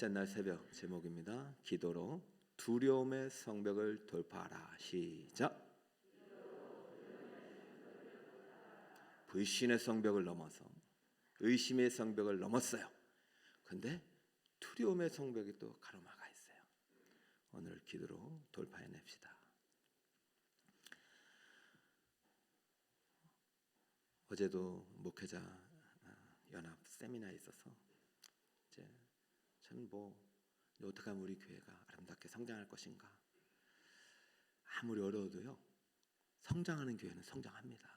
넷째 날 새벽 제목입니다. 기도로 두려움의 성벽을 돌파하라. 시작. 불신의 성벽을 넘어서 의심의 성벽을 넘었어요. 근데 두려움의 성벽이 또 가로막아 있어요. 오늘 기도로 돌파해냅시다. 어제도 목회자 연합 세미나에 있어서 이제 저는 어떻게 하면 우리 교회가 아름답게 성장할 것인가. 아무리 어려워도요, 성장하는 교회는 성장합니다.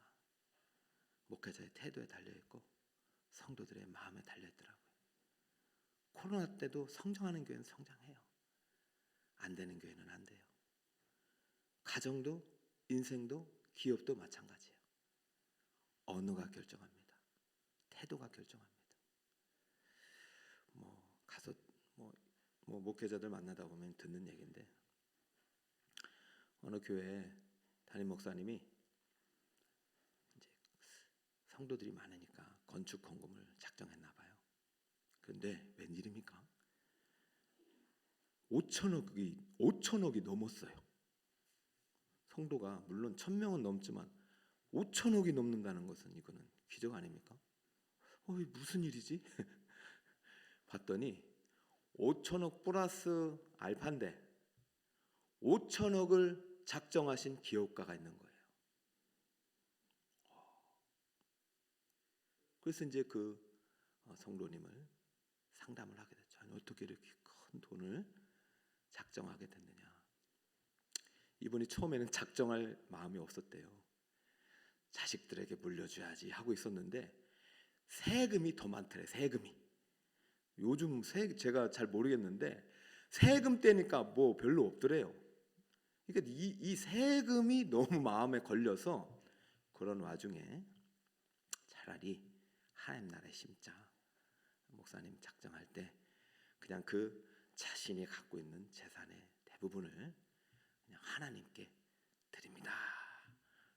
목회자의 태도에 달려있고 성도들의 마음에 달려있더라고요. 코로나 때도 성장하는 교회는 성장해요. 안 되는 교회는 안 돼요. 가정도 인생도 기업도 마찬가지예요. 언어가 결정합니다. 태도가 결정합니다. 가서 목회자들 만나다 보면 듣는 얘기인데, 어느 교회 담임 목사님이 이제 성도들이 많으니까 건축 헌금을 작정했나 봐요. 그런데 웬일입니까? 5천억이 넘었어요. 성도가 물론 1,000명은 넘지만 5천억이 넘는다는 것은 이거는 기적 아닙니까? 무슨 일이지? 봤더니 5천억 플러스 알파인데 5천억을 작정하신 기업가가 있는 거예요. 그래서 이제 그 성도님을 상담을 하게 됐죠. 어떻게 이렇게 큰 돈을 작정하게 됐느냐. 이분이 처음에는 작정할 마음이 없었대요. 자식들에게 물려줘야지 하고 있었는데 세금이 더 많더래. 세금이. 요즘 제가 잘 모르겠는데 세금 떼니까 별로 없더래요. 그러니까 이 세금이 너무 마음에 걸려서 그런 와중에 차라리 하나님 나라에 심자. 목사님 작정할 때 그냥 그 자신이 갖고 있는 재산의 대부분을 그냥 하나님께 드립니다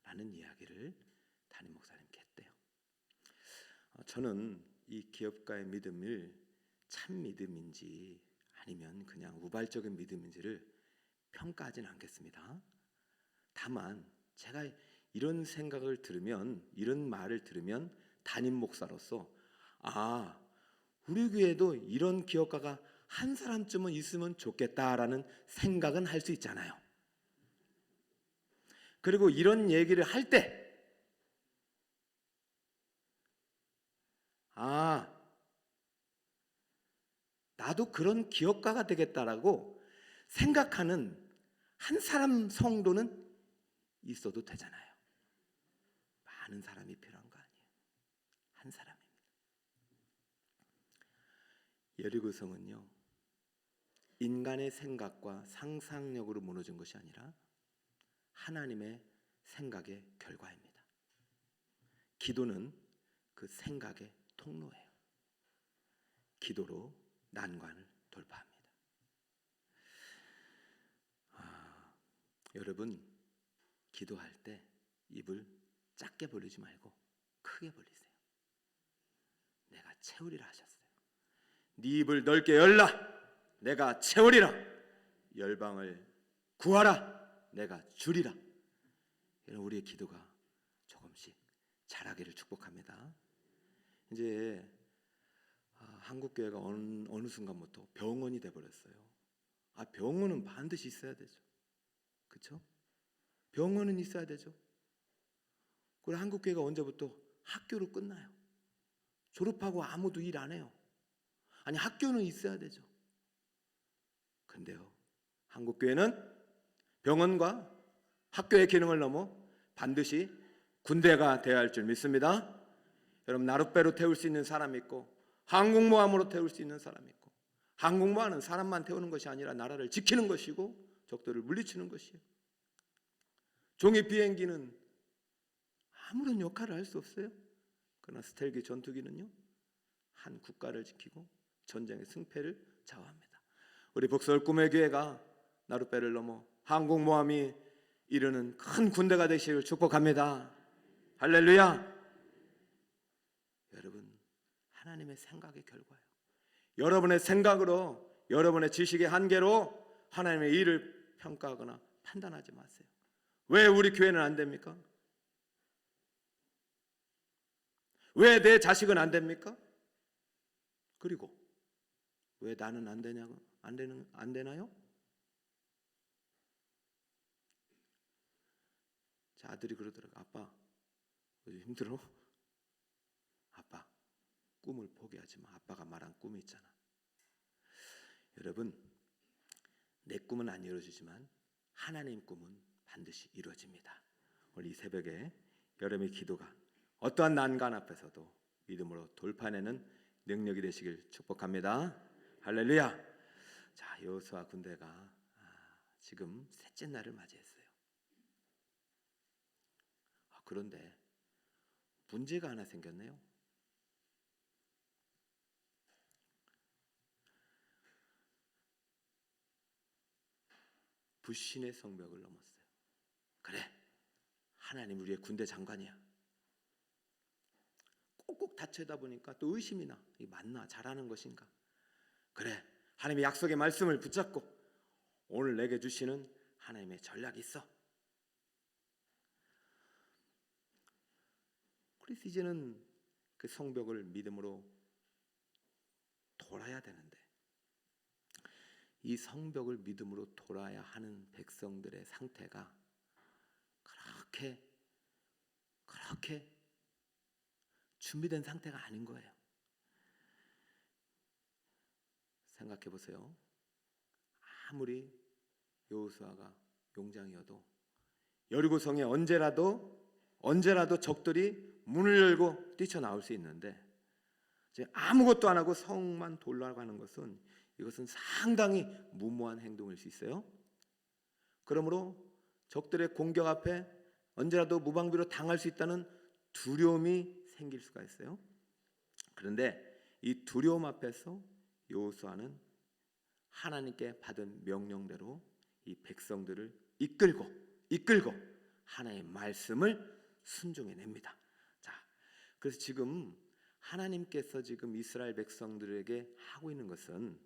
라는 이야기를 담임 목사님께 했대요. 저는 이 기업가의 믿음을 참 믿음인지 아니면 그냥 우발적인 믿음인지를 평가하지는 않겠습니다. 다만 제가 이런 생각을 들으면, 이런 말을 들으면 담임 목사로서 우리 교회도 이런 기업가가 한 사람쯤은 있으면 좋겠다라는 생각은 할 수 있잖아요. 그리고 이런 얘기를 할 때 나도 그런 기업가가 되겠다라고 생각하는 한 사람 성도는 있어도 되잖아요. 많은 사람이 필요한 거 아니에요. 한 사람입니다. 여리고성은요, 인간의 생각과 상상력으로 무너진 것이 아니라 하나님의 생각의 결과입니다. 기도는 그 생각의 통로예요. 기도로 난관을 돌파합니다. 여러분, 기도할 때 입을 작게 벌리지 말고 크게 벌리세요. 내가 채우리라 하셨어요. 네 입을 넓게 열라. 내가 채우리라. 열방을 구하라. 내가 주리라. 우리의 기도가 조금씩 자라기를 축복합니다. 이제 한국 교회가 어느 순간부터 병원이 돼버렸어요. 병원은 반드시 있어야 되죠. 그렇죠? 병원은 있어야 되죠. 그리고 한국 교회가 언제부터 학교로 끝나요. 졸업하고 아무도 일 안 해요. 학교는 있어야 되죠. 근데요, 한국 교회는 병원과 학교의 기능을 넘어 반드시 군대가 되어야 할 줄 믿습니다. 여러분, 나룻배로 태울 수 있는 사람이 있고 항공모함으로 태울 수 있는 사람이 있고, 항공모함은 사람만 태우는 것이 아니라 나라를 지키는 것이고 적들을 물리치는 것이에요. 종이 비행기는 아무런 역할을 할 수 없어요. 그러나 스텔기 전투기는요, 한 국가를 지키고 전쟁의 승패를 좌우합니다. 우리 복설 꿈의 교회가 나룻배를 넘어 항공모함이 이루는 큰 군대가 되시길 축복합니다. 할렐루야. 여러분, 하나님의 생각의 결과예요. 여러분의 생각으로 여러분의 지식의 한계로 하나님의 일을 평가하거나 판단하지 마세요. 왜 우리 교회는 안 됩니까? 왜 내 자식은 안 됩니까? 그리고 왜 나는 안 되냐고? 안 되나요? 자, 아들이 그러더라고. 아빠, 요즘 힘들어? 아빠, 꿈을 포기하지 마. 아빠가 말한 꿈이 있잖아. 여러분, 내 꿈은 안 이루어지지만 하나님 꿈은 반드시 이루어집니다. 오늘 이 새벽에 여러분의 기도가 어떠한 난관 앞에서도 믿음으로 돌파내는 능력이 되시길 축복합니다. 할렐루야. 자, 여호수아 군대가 지금 셋째 날을 맞이했어요. 그런데 문제가 하나 생겼네요. 불신의 성벽을 넘었어요. 그래, 하나님 우리의 군대 장관이야. 꼭꼭 다 쳐다보니까 또 의심이 나. 이 맞나? 잘하는 것인가? 그래, 하나님의 약속의 말씀을 붙잡고 오늘 내게 주시는 하나님의 전략이 있어. 그래서 이제는 그 성벽을 믿음으로 돌아야 되는데, 이 성벽을 믿음으로 돌아야 하는 백성들의 상태가 그렇게 준비된 상태가 아닌 거예요. 생각해 보세요. 아무리 여호수아가 용장이어도 여리고성에 언제라도 적들이 문을 열고 뛰쳐나올 수 있는데, 이제 아무것도 안 하고 성만 돌아가는 것은 이것은 상당히 무모한 행동일 수 있어요. 그러므로 적들의 공격 앞에 언제라도 무방비로 당할 수 있다는 두려움이 생길 수가 있어요. 그런데 이 두려움 앞에서 여호수아는 하나님께 받은 명령대로 이 백성들을 이끌고 하나님의 말씀을 순종해냅니다. 자, 그래서 지금 하나님께서 지금 이스라엘 백성들에게 하고 있는 것은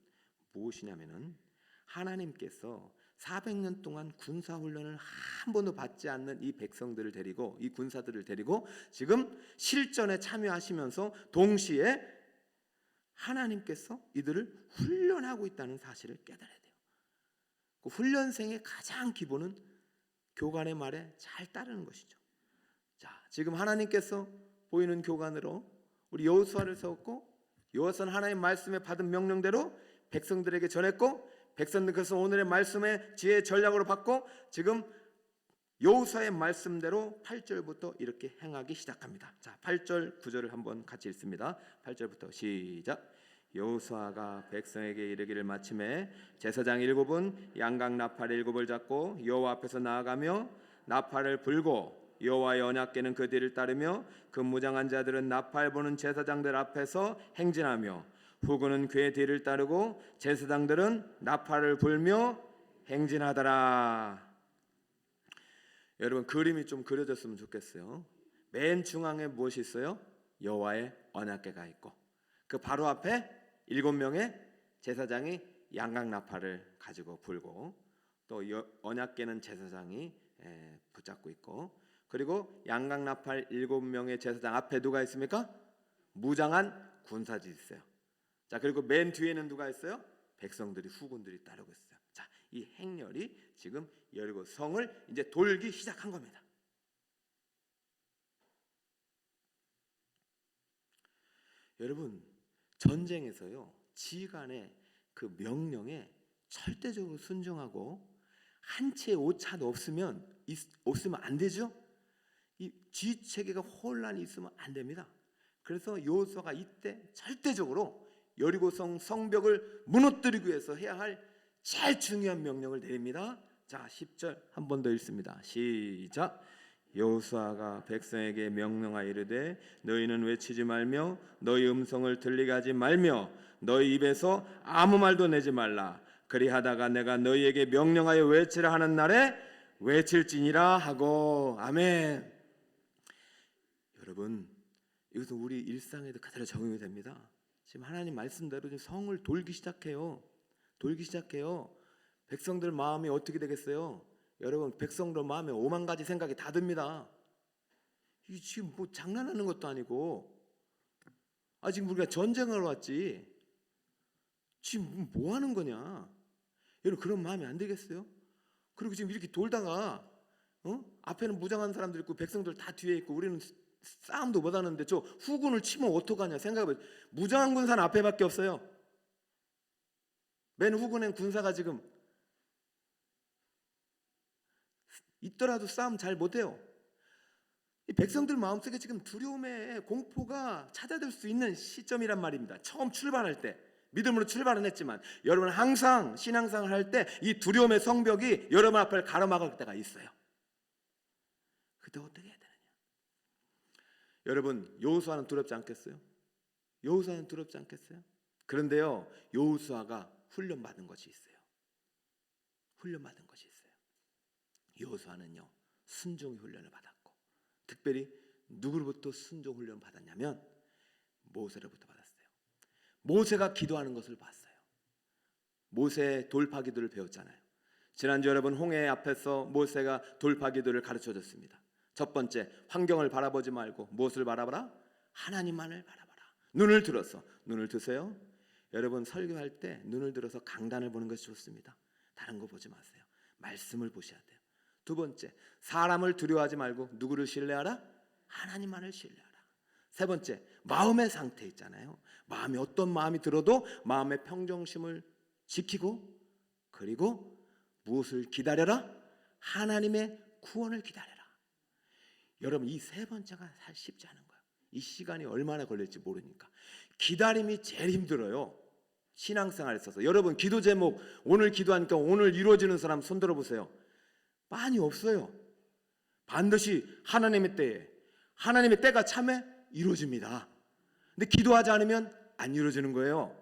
무엇이냐면은, 하나님께서 400년 동안 군사훈련을 한 번도 받지 않는 이 백성들을 데리고, 이 군사들을 데리고 지금 실전에 참여하시면서 동시에 하나님께서 이들을 훈련하고 있다는 사실을 깨달아야 돼요. 그 훈련생의 가장 기본은 교관의 말에 잘 따르는 것이죠. 자, 지금 하나님께서 보이는 교관으로 우리 여호수아를 세웠고, 여호수아는 하나님의 말씀에 받은 명령대로 백성들에게 전했고, 백성들께서 오늘의 말씀의 지혜의 전략으로 받고 지금 여호수아의 말씀대로 8절부터 이렇게 행하기 시작합니다. 자, 8절 9절을 한번 같이 읽습니다. 8절부터 시작. 여호수아가 백성에게 이르기를 마침에 제사장 7은 양각 나팔 7을 잡고 여호와 앞에서 나아가며 나팔을 불고 여호와의 언약궤는 그 뒤를 따르며 그 무장한 자들은 나팔 부는 제사장들 앞에서 행진하며 후군은 그의 뒤를 따르고 제사장들은 나팔을 불며 행진하더라. 여러분, 그림이 좀 그려졌으면 좋겠어요. 맨 중앙에 무엇이 있어요? 여호와의 언약궤가 있고, 그 바로 앞에 7명의 제사장이 양각 나팔을 가지고 불고, 또 언약궤는 제사장이 붙잡고 있고, 그리고 양각 나팔 7명의 제사장 앞에 누가 있습니까? 무장한 군사들이 있어요. 자, 그리고 맨 뒤에는 누가 있어요? 백성들이, 후군들이 따르고 있어요. 자, 이 행렬이 지금 여리고 성을 이제 돌기 시작한 겁니다. 여러분, 전쟁에서요, 지휘관의 그 명령에 절대적으로 순종하고 한 채의 오차도 없으면 안 되죠. 이 지휘 체계가 혼란이 있으면 안 됩니다. 그래서 여호수아가 이때 절대적으로 여리고성 성벽을 무너뜨리기 위해서 해야 할 제일 중요한 명령을 내립니다. 자, 10절 한 번 더 읽습니다. 시작. 여호수아가 백성에게 명령하여 이르되 너희는 외치지 말며 너희 음성을 들리게 하지 말며 너희 입에서 아무 말도 내지 말라. 그리하다가 내가 너희에게 명령하여 외치라 하는 날에 외칠지니라 하고. 아멘. 여러분, 이것은 우리 일상에도 그대로 적용이 됩니다. 지금 하나님 말씀대로 성을 돌기 시작해요. 돌기 시작해요. 백성들 마음이 어떻게 되겠어요? 여러분, 백성들 마음에 오만 가지 생각이 다 듭니다. 이 지금 뭐 장난하는 것도 아니고, 지금 우리가 전쟁하러 왔지. 지금 뭐 하는 거냐? 여러분, 그런 마음이 안 되겠어요? 그리고 지금 이렇게 돌다가 앞에는 무장한 사람들 있고 백성들 다 뒤에 있고 우리는 싸움도 못 하는데 저 후군을 치면 어떡하냐 생각해보세요. 무장한 군사는 앞에밖에 없어요. 맨 후군엔 군사가 지금 있더라도 싸움 잘 못해요. 이 백성들 마음속에 지금 두려움의 공포가 찾아들 수 있는 시점이란 말입니다. 처음 출발할 때 믿음으로 출발은 했지만 여러분 항상 신앙생활을 할 때 이 두려움의 성벽이 여러분 앞을 가로막을 때가 있어요. 그때 어떻게 해야 되느냐? 여러분, 여호수아는 두렵지 않겠어요? 여호수아는 두렵지 않겠어요? 그런데요, 여호수아가 훈련받은 것이 있어요. 훈련받은 것이 있어요. 여호수아는요, 순종의 훈련을 받았고, 특별히 누구로부터 순종 훈련을 받았냐면 모세로부터 받았어요. 모세가 기도하는 것을 봤어요. 모세 돌파 기도를 배웠잖아요. 지난주 여러분 홍해 앞에서 모세가 돌파 기도를 가르쳐줬습니다. 첫 번째, 환경을 바라보지 말고 무엇을 바라봐라? 하나님만을 바라봐라. 눈을 들어서, 눈을 드세요. 여러분 설교할 때 눈을 들어서 강단을 보는 것이 좋습니다. 다른 거 보지 마세요. 말씀을 보셔야 돼요. 두 번째, 사람을 두려워하지 말고 누구를 신뢰하라? 하나님만을 신뢰하라. 세 번째, 마음의 상태 있잖아요. 마음이 어떤 마음이 들어도 마음의 평정심을 지키고, 그리고 무엇을 기다려라? 하나님의 구원을 기다려라. 여러분, 이 세 번째가 사실 쉽지 않은 거예요. 이 시간이 얼마나 걸릴지 모르니까 기다림이 제일 힘들어요. 신앙생활에 있어서. 여러분, 기도 제목 오늘 기도하니까 오늘 이루어지는 사람 손 들어보세요. 많이 없어요. 반드시 하나님의 때에, 하나님의 때가 참에 이루어집니다. 근데 기도하지 않으면 안 이루어지는 거예요.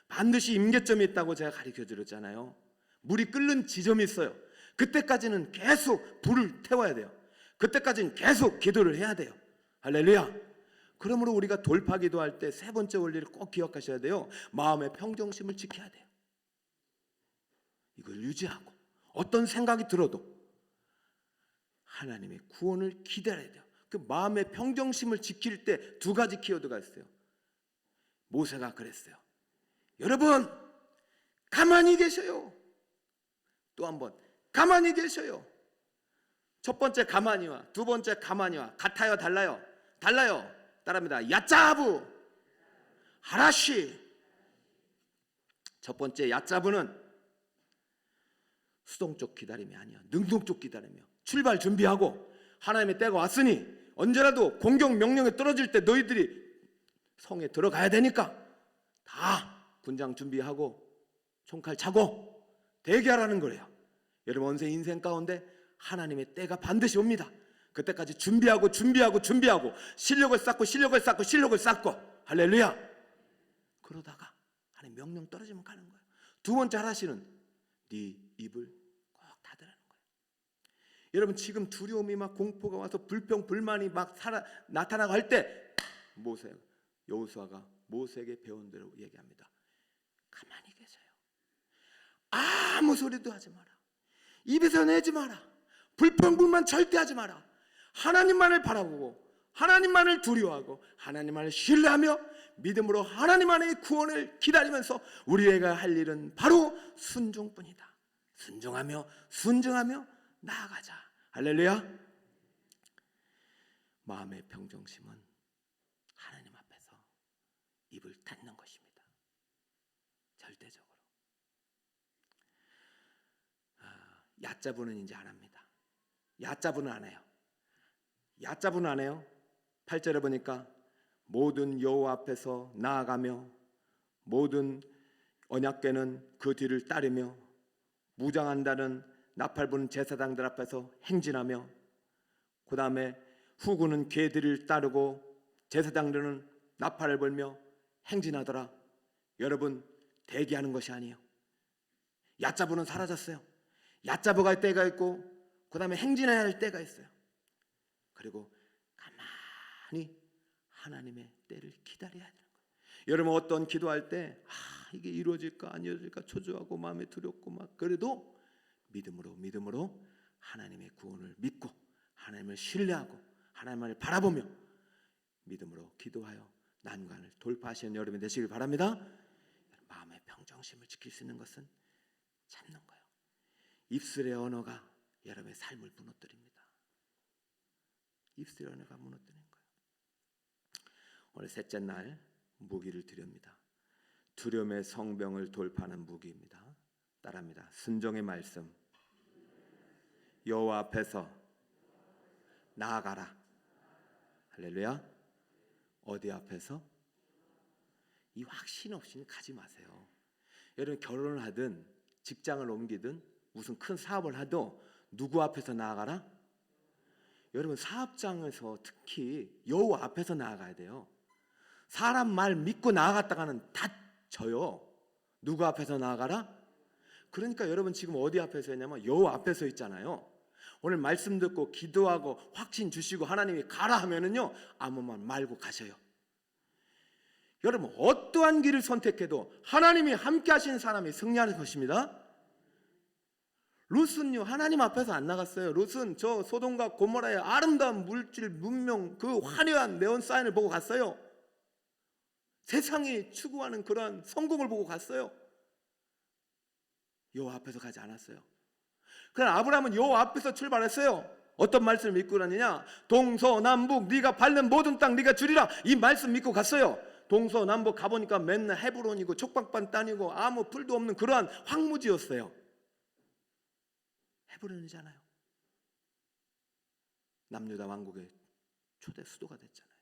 반드시 임계점이 있다고 제가 가르쳐 드렸잖아요. 물이 끓는 지점이 있어요. 그때까지는 계속 불을 태워야 돼요. 그때까지는 계속 기도를 해야 돼요. 할렐루야. 그러므로 우리가 돌파 기도할 때 세 번째 원리를 꼭 기억하셔야 돼요. 마음의 평정심을 지켜야 돼요. 이걸 유지하고 어떤 생각이 들어도 하나님의 구원을 기다려야 돼요. 그 마음의 평정심을 지킬 때 두 가지 키워드가 있어요. 모세가 그랬어요. 여러분, 가만히 계셔요. 또 한 번, 가만히 계셔요. 첫 번째 가만히와 두 번째 가만히와 같아요, 달라요? 달라요. 따라합니다. 야짜부 하라시. 첫 번째 야짜부는 수동적 기다림이 아니야. 능동적 기다림이야. 출발 준비하고 하나님의 때가 왔으니 언제라도 공격 명령이 떨어질 때 너희들이 성에 들어가야 되니까 다 군장 준비하고 총칼 차고 대기하라는 거래요. 여러분, 언제 인생 가운데 하나님의 때가 반드시 옵니다. 그때까지 준비하고 실력을 쌓고 할렐루야. 그러다가 하나님 명령 떨어지면 가는 거예요. 두 번째 하라시는 네 입을 꼭 닫으라는 거예요. 여러분, 지금 두려움이 막 공포가 와서 불평 불만이 막 나타나고 할 때 여호수아가 모세에게 배운 대로 얘기합니다. 가만히 계세요. 아무 소리도 하지 마라. 입에서 내지 마라. 불평불만 절대 하지 마라. 하나님만을 바라보고 하나님만을 두려워하고 하나님만을 신뢰하며 믿음으로 하나님만의 구원을 기다리면서 우리가 할 일은 바로 순종뿐이다. 순종하며 나아가자. 할렐루야. 마음의 평정심은 하나님 앞에서 입을 닫는 것입니다. 절대적으로. 얕잡으는 이제 안 합니다. 얕잡으는 안 해요. 얕잡으는 안 해요. 8절에 보니까 모든 여호와 앞에서 나아가며 모든 언약궤는 그 뒤를 따르며 무장한다는 나팔 부는 제사장들 앞에서 행진하며, 그 다음에 후군은 궤들을 따르고 제사장들은 나팔을 불며 행진하더라. 여러분, 대기하는 것이 아니에요. 얕잡으는 사라졌어요. 얕잡아 갈 때가 있고 그 다음에 행진해야 할 때가 있어요. 그리고 가만히 하나님의 때를 기다려야 되는 거예요. 여러분, 어떤 기도할 때 이게 이루어질까 안 이루어질까 초조하고 마음에 두렵고 막 그래도 믿음으로 하나님의 구원을 믿고 하나님을 신뢰하고 하나님을 바라보며 믿음으로 기도하여 난관을 돌파하시는 여러분이 되시길 바랍니다. 마음의 평정심을 지킬 수 있는 것은 참는 거예요. 입술의 언어가 여러분의 삶을 무너뜨립니다. 입술의 언어가 무너뜨리는 거예요. 오늘 셋째 날 무기를 드립니다. 두려움의 성병을 돌파하는 무기입니다. 따라합니다. 순종의 말씀. 여호와 앞에서 나아가라. 할렐루야. 어디 앞에서? 이 확신 없이는 가지 마세요. 여러분 결혼을 하든 직장을 옮기든 무슨 큰 사업을 하도 누구 앞에서 나아가라? 여러분 사업장에서 특히 여호와 앞에서 나아가야 돼요. 사람 말 믿고 나아갔다가는 다 져요. 누구 앞에서 나아가라? 그러니까 여러분 지금 어디 앞에서 있냐면 여호와 앞에서 있잖아요. 오늘 말씀 듣고 기도하고 확신 주시고 하나님이 가라 하면은요 아무 말 말고 가셔요. 여러분 어떠한 길을 선택해도 하나님이 함께 하시는 사람이 승리하는 것입니다. 롯은요 하나님 앞에서 안 나갔어요. 롯은 저 소돔과 고모라의 아름다운 물질 문명 그 화려한 네온 사인을 보고 갔어요. 세상이 추구하는 그러한 성공을 보고 갔어요. 여호와 앞에서 가지 않았어요. 그러나 아브라함은 여호와 앞에서 출발했어요. 어떤 말씀을 믿고 가느냐? 동서남북 네가 밟는 모든 땅 네가 주리라. 이 말씀 믿고 갔어요. 동서남북 가보니까 맨날 헤브론이고 촉박반 땅이고 아무 풀도 없는 그러한 황무지였어요. 헤브론이잖아요. 남유다 왕국의 초대 수도가 됐잖아요.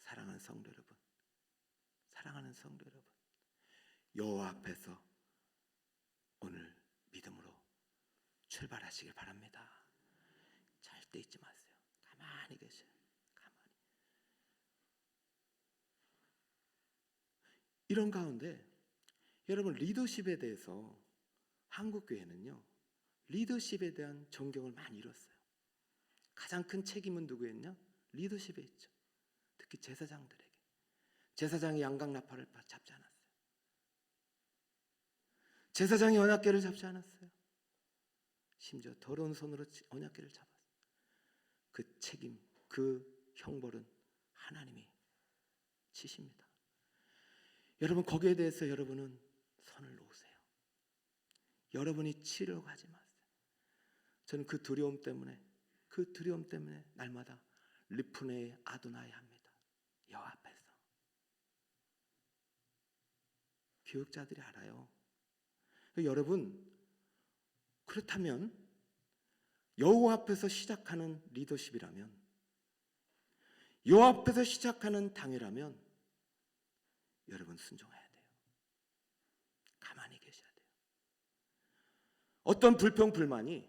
사랑하는 성도 여러분, 사랑하는 성도 여러분, 여호와 앞에서 오늘 믿음으로 출발하시길 바랍니다. 절대 잊지 마세요. 가만히 계세요. 가만히. 이런 가운데 여러분 리더십에 대해서 한국교회는요 리더십에 대한 존경을 많이 잃었어요. 가장 큰 책임은 누구였냐? 리더십에 있죠. 특히 제사장들에게. 제사장이 양강나팔을 잡지 않았어요. 제사장이 언약궤를 잡지 않았어요. 심지어 더러운 손으로 언약궤를 잡았어요. 그 책임, 그 형벌은 하나님이 치십니다. 여러분 거기에 대해서 여러분은 선을 놓으세요. 여러분이 치려고 하지 마세요. 저는 그 두려움 때문에 날마다 리프네이 아도나이 합니다. 여호와 앞에서. 교육자들이 알아요. 여러분 그렇다면 여호와 앞에서 시작하는 리더십이라면 여호와 앞에서 시작하는 당회라면 여러분 순종해야 돼요. 가만히 계셔야 돼요. 어떤 불평불만이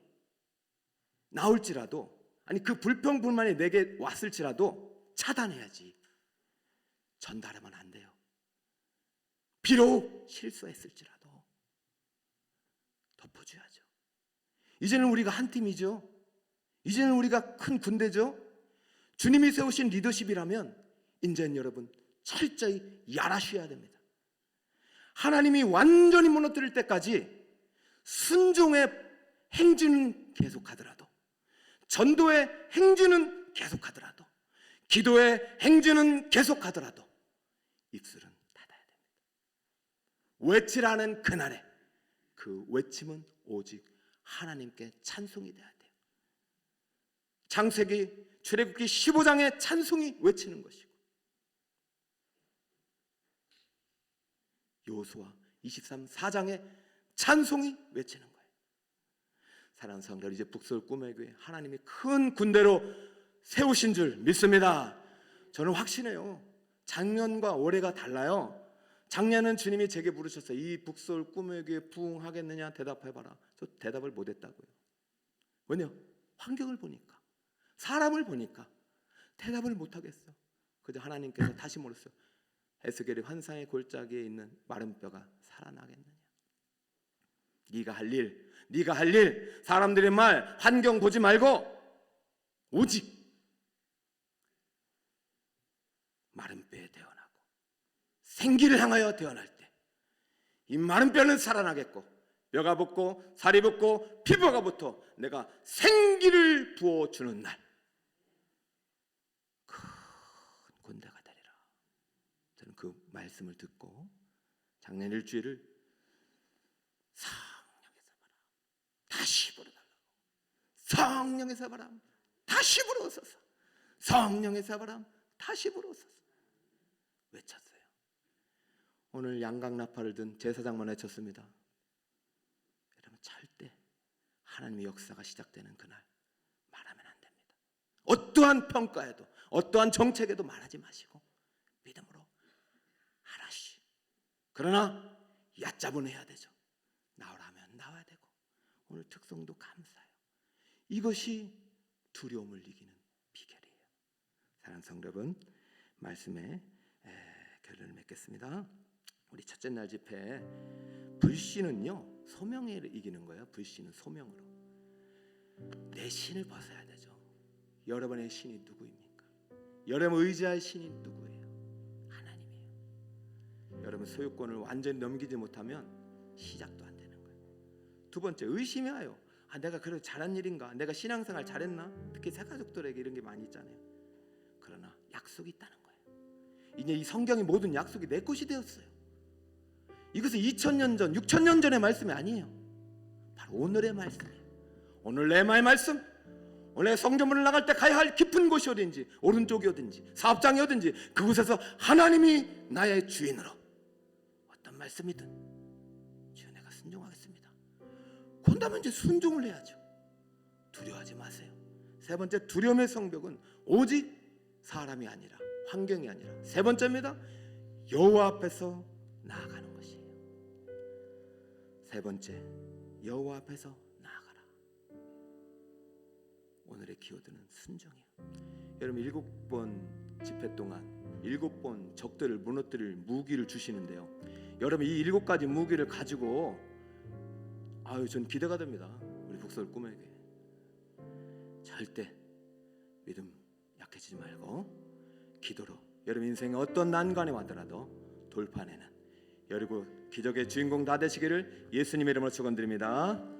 나올지라도 아니 그 불평불만이 내게 왔을지라도 차단해야지 전달하면 안 돼요. 비록 실수했을지라도 덮어줘야죠. 이제는 우리가 한 팀이죠. 이제는 우리가 큰 군대죠. 주님이 세우신 리더십이라면 이제는 여러분 철저히 야라셔야 됩니다. 하나님이 완전히 무너뜨릴 때까지 순종의 행진은 계속하더라도 전도의 행진은 계속하더라도 기도의 행진은 계속하더라도 입술은 닫아야 됩니다. 외치라는 그날에 그 외침은 오직 하나님께 찬송이 돼야 돼요. 창세기 출애굽기 15장의 찬송이 외치는 것이고 여호수아 23장의 찬송이 외치는 거예요. 사랑하는 성도들, 이제 북서울 꿈의 교회 하나님이 큰 군대로 세우신 줄 믿습니다. 저는 확신해요. 작년과 올해가 달라요. 작년은 주님이 제게 부르셨어요. 이 북서울 꿈의 교회 부흥하겠느냐 대답해봐라. 저 대답을 못했다고요. 왜냐? 환경을 보니까 사람을 보니까 대답을 못하겠어. 그저 하나님께서 다시 물었어요. 에스겔의 환상의 골짜기에 있는 마른 뼈가 살아나겠느냐? 네가 할 일, 사람들의 말, 환경 보지 말고 오직 마른 뼈에 태어나고 생기를 향하여 태어날 때 이 마른 뼈는 살아나겠고 뼈가 붙고 살이 붙고 피부가 붙어 내가 생기를 부어주는 날 큰 군대가 되리라. 저는 그 말씀을 듣고 작년 일주일을 성령에서 바람 다시 불어달라고, 성령에서 바람 다시 불어오소서, 성령에서 바람 다시 불어오소서 외쳤어요. 오늘 양강나팔을 든 제사장만 외쳤습니다. 여러분, 절대 하나님의 역사가 시작되는 그날 말하면 안 됩니다. 어떠한 평가에도 어떠한 정책에도 말하지 마시고 믿음으로 하나씩. 그러나 얕잡은 해야 되죠. 나오라면 나와야 되고. 오늘 특성도 감사해요. 이것이 두려움을 이기는 비결이에요. 사랑하는 성도 여러분, 말씀에 결론을 맺겠습니다. 우리 첫째 날 집회, 불신은요 소명에 이기는 거예요. 불신은 소명으로. 내 신을 벗어야 되죠. 여러분의 신이 누구입니까? 여러분 의지할 신이 누구예요? 하나님이에요. 여러분 소유권을 완전히 넘기지 못하면 시작도 안 되는 거예요. 두 번째, 의심이 와요. 내가 그래도 잘한 일인가? 내가 신앙생활 잘했나? 특히 새가족들에게 이런 게 많이 있잖아요. 그러나 약속이 있다는 거예요. 이제 이 성경의 모든 약속이 내 것이 되었어요. 이것은 2000년 전, 6000년 전의 말씀이 아니에요. 바로 오늘의 말씀이에요. 오늘 내 말씀, 오늘 성전문을 나갈 때 가야 할 깊은 곳이 어딘지, 오른쪽이 어딘지, 사업장이 어딘지, 그곳에서 하나님이 나의 주인으로 어떤 말씀이든 주여 내가 순종하겠습니다. 그런다면 이제 순종을 해야죠. 두려워하지 마세요. 세 번째, 두려움의 성벽은 오직 사람이 아니라, 환경이 아니라, 세 번째입니다, 여호와 앞에서 나아가는 것이에요. 세 번째, 여호와 앞에서 나아가라. 오늘의 키워드는 순종이에요. 여러분, 7번 집회 동안 7번 적들을 무너뜨릴 무기를 주시는데요. 여러분, 이 7가지 무기를 가지고 전 기대가 됩니다. 우리 북서울 꿈에게 절대 믿음 약해지지 말고 기도로 여러분 인생에 어떤 난관이 왔더라도 돌파내는 여러분 기적의 주인공 다 되시기를 예수님의 이름으로 축원드립니다.